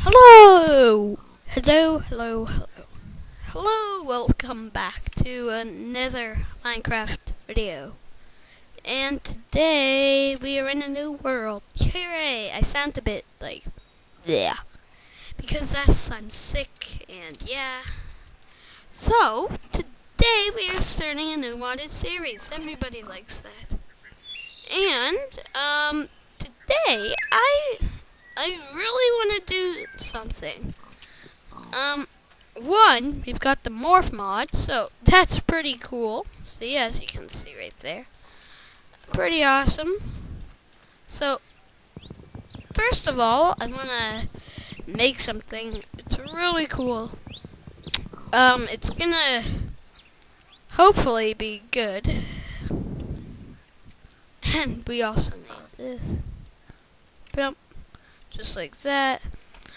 Hello! Hello, welcome back to another Minecraft video. And today we are in a new world. Hooray! I sound a bit like, yeah. Because I'm sick and yeah. So, today we are starting a new modded series. Everybody likes that. And, today I really want to do something. One, we've got the morph mod, so that's pretty cool. See, as you can see right there. Pretty awesome. So, first of all, I want to make something. It's really cool. It's gonna hopefully be good. And we also need this. Bump. Just like that.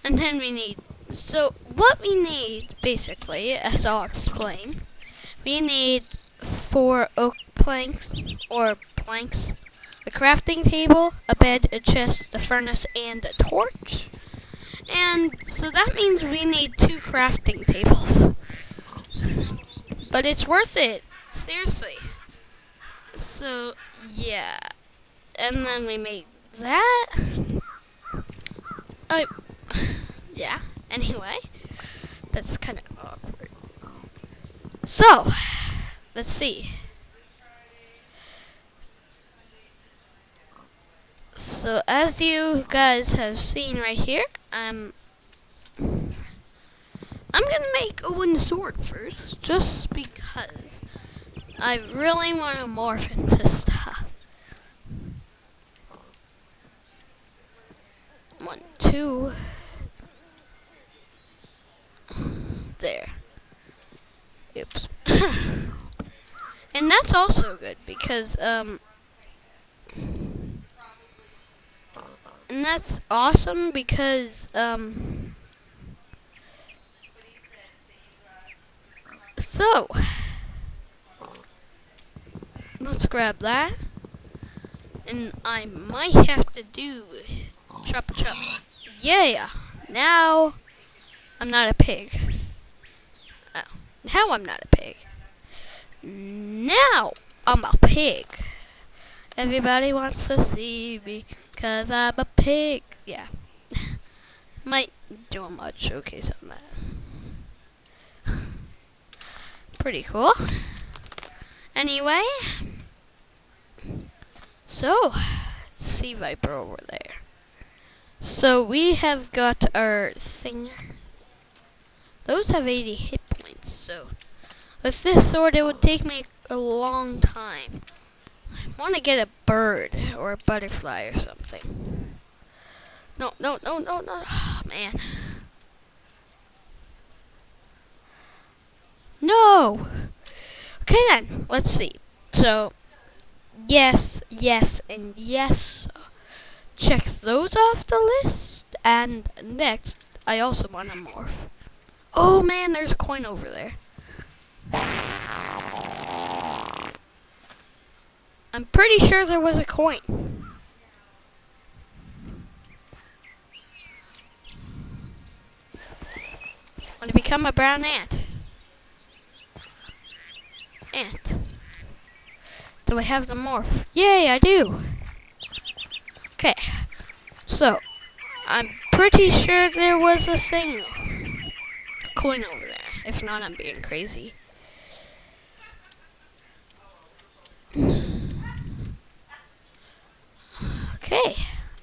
And then we need, so what we need, basically, as I'll explain, we need 4 oak planks, or planks, a crafting table, a bed, a chest, a furnace, and a torch. And so that means we need 2 crafting tables. But it's worth it, seriously. So, yeah. And then we made that. Yeah, anyway, that's kind of awkward. So, let's see. So, as you guys have seen right here, I'm gonna make a wooden sword first, just because I really want to morph into stuff. 1, 2. There. Oops. And that's also good because and that's awesome because so let's grab that. And I might have to do chop. Yeah. Now I'm not a pig. Oh, now I'm not a pig. Now I'm a pig. Everybody wants to see me because I'm a pig. Yeah. Might do a mod showcase on that. Pretty cool. Anyway. So, Sea Viper over there. So we have got our thing. Those have 80 hit points, so with this sword it would take me a long time. I want to get a bird or a butterfly or something. No. Oh, man. No! Okay then, let's see. So, yes, and yes. Check those off the list. And next, I also want to morph. Oh man, there's a coin over there. I'm pretty sure there was a coin. Want to become a brown ant? Do I have the morph? Yay, I do. Okay, so I'm pretty sure there was a thing. Coin over there. If not, I'm being crazy. Okay.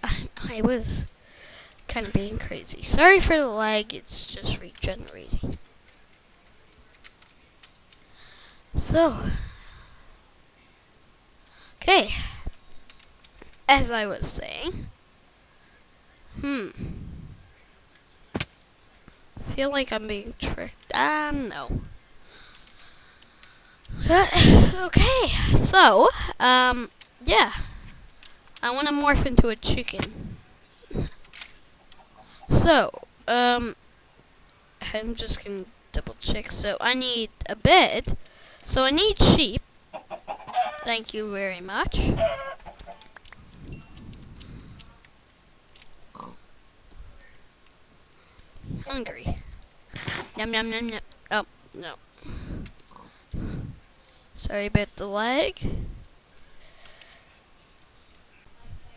I was kind of being crazy. Sorry for the lag. It's just regenerating. So. Okay. As I was saying. Feel like I'm being tricked. No. Okay, so, yeah. I want to morph into a chicken. So, I'm just gonna double check. So, I need a bed. So, I need sheep. Thank you very much. hungry. Yum, yum, yum, yum. Oh, no. Sorry about the lag.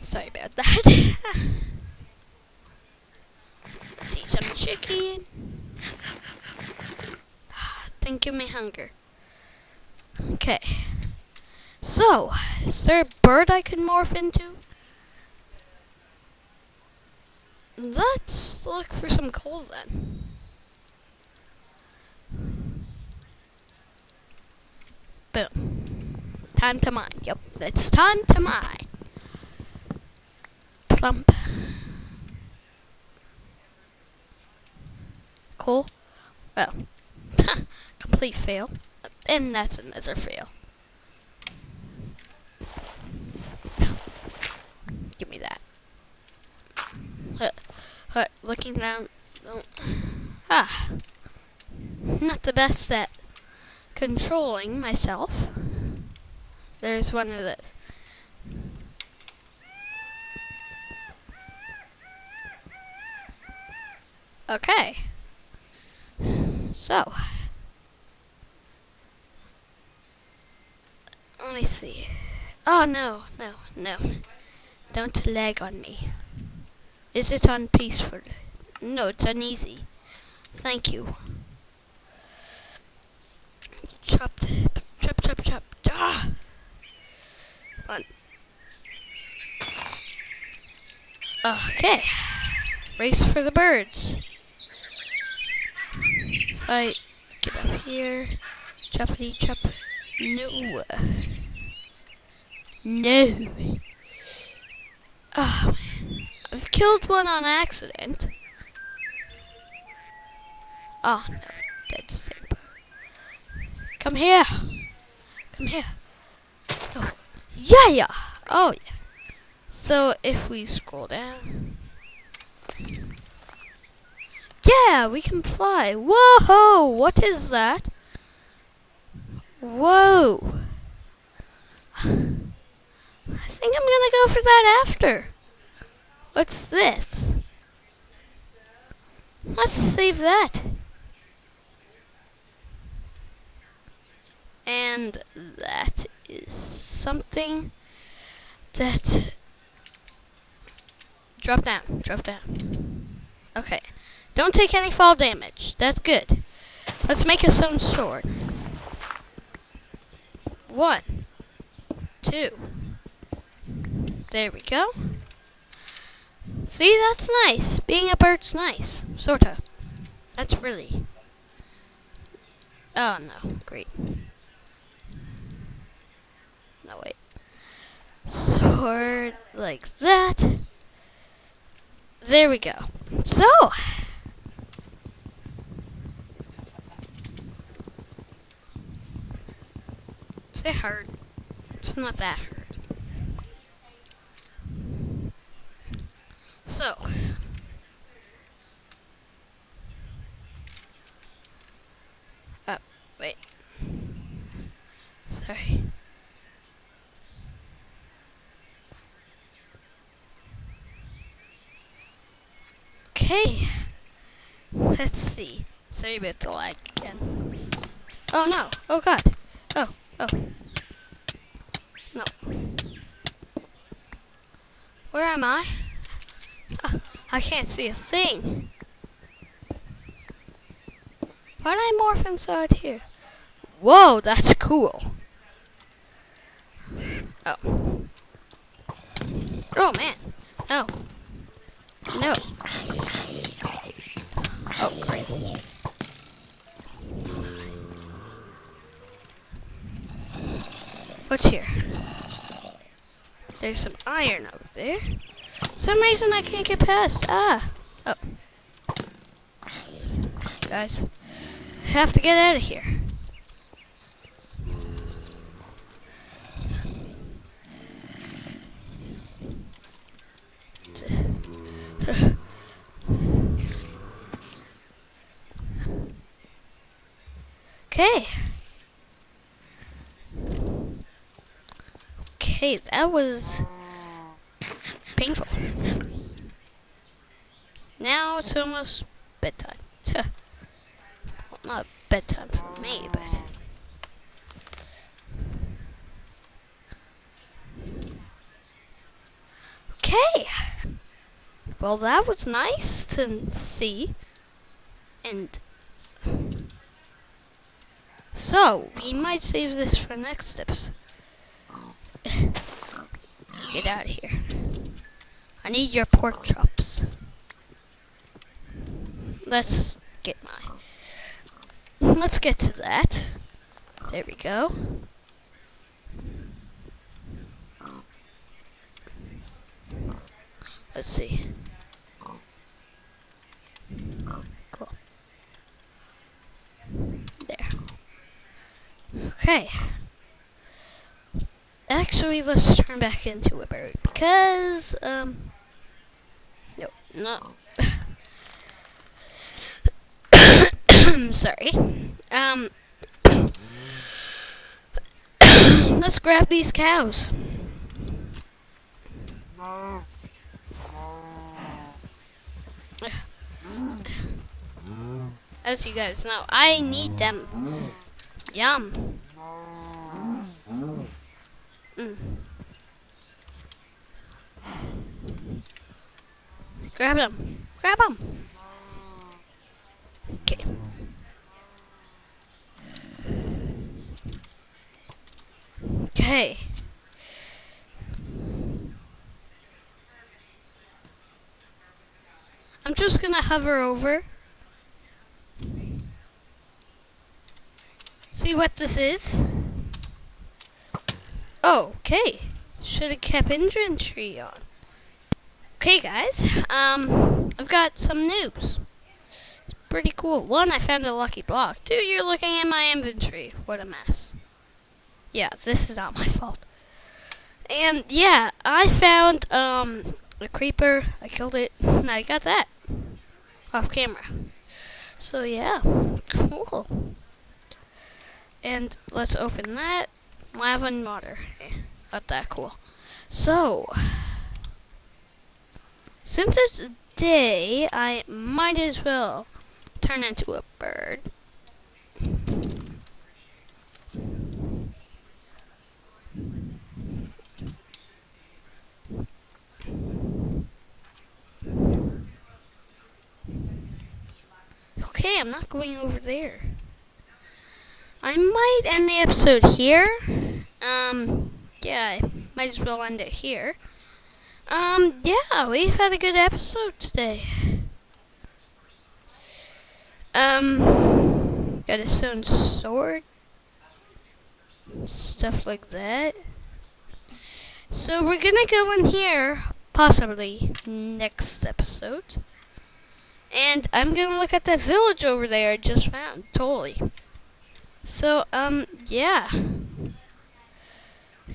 Sorry about that. Let's eat some chicken. Don't give me hunger. Okay. So, is there a bird I could morph into? Let's look for some coal then. Boom. Time to mine. Yep, it's time to mine. Plump. Coal. Oh. Complete fail. And that's another fail. Give me that. Looking down. Not the best at controlling myself. There's one of this. Okay. So. Let me see. Oh, no. Don't lag on me. Is it on peaceful? No, it's uneasy. Thank you. Chop. Ah! One. Okay. Race for the birds. If I get up here. Choppity chop. No. Oh, man. I've killed one on accident. Oh, no. Dead saber. Come here. Oh. Yeah. Oh, yeah. So, if we scroll down. Yeah, we can fly. Whoa! What is that? Whoa. I think I'm gonna go for that after. What's this? Let's save that. And that is something that... Drop down. Okay. Don't take any fall damage. That's good. Let's make a stone sword. 1, 2. There we go. See, that's nice. Being a bird's nice. Sorta. That's really... Oh, no. Great. No, wait. Sword like that. There we go. So... Is it hard? It's not that hard. So, wait. Sorry. Okay. Let's see. Sorry about the lag again. Oh no. Oh god. Oh. No. Where am I? I can't see a thing. Why did I morph inside here? Whoa, that's cool. Oh. Oh man. No. Oh, great. What's here? There's some iron over there. For some reason I can't get past. Oh. Guys, I have to get out of here. Okay, that was painful. Now it's almost bedtime. Well, not bedtime for me, but... Okay. Well, that was nice to see. And... So, we might save this for next episode. Get out of here. I need your pork chops. Let's get to that. There we go. Let's see. Cool. There. Okay. Actually, let's turn back into a bird because, no, not. I'm sorry. Let's grab these cows. As you guys know, I need them. Yum. Grab them. Grab them. Okay. Okay. I'm just gonna hover over. See what this is? Oh, okay. Should have kept inventory on. Okay, guys. I've got some news. It's pretty cool. 1, I found a lucky block. 2, you're looking at my inventory. What a mess. Yeah, this is not my fault. And yeah, I found a creeper. I killed it. And I got that off camera. So yeah, cool. And let's open that. Lava and water. Not that cool. So, since it's day, I might as well turn into a bird. Okay, I'm not going over there. I might end the episode here. Yeah, I might as well end it here. Yeah, we've had a good episode today. Got a stone sword. Stuff like that. So we're gonna go in here, possibly, next episode. And I'm gonna look at that village over there I just found, totally. So, yeah.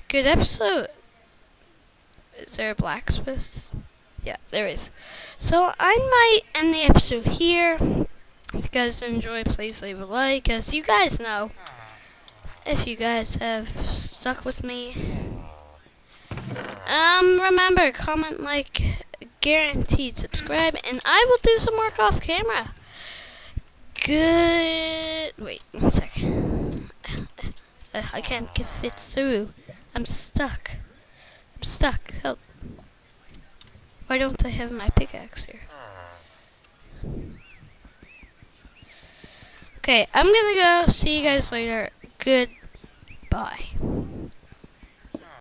Good episode. Is there a blacksmith? Yeah, there is. So, I might end the episode here. If you guys enjoy, please leave a like. As you guys know, if you guys have stuck with me, remember, comment, like, guaranteed, subscribe, and I will do some work off camera. Good. Wait, 1 second. I can't fit through. I'm stuck. Help. Why don't I have my pickaxe here? Okay, I'm gonna go. See you guys later. Goodbye.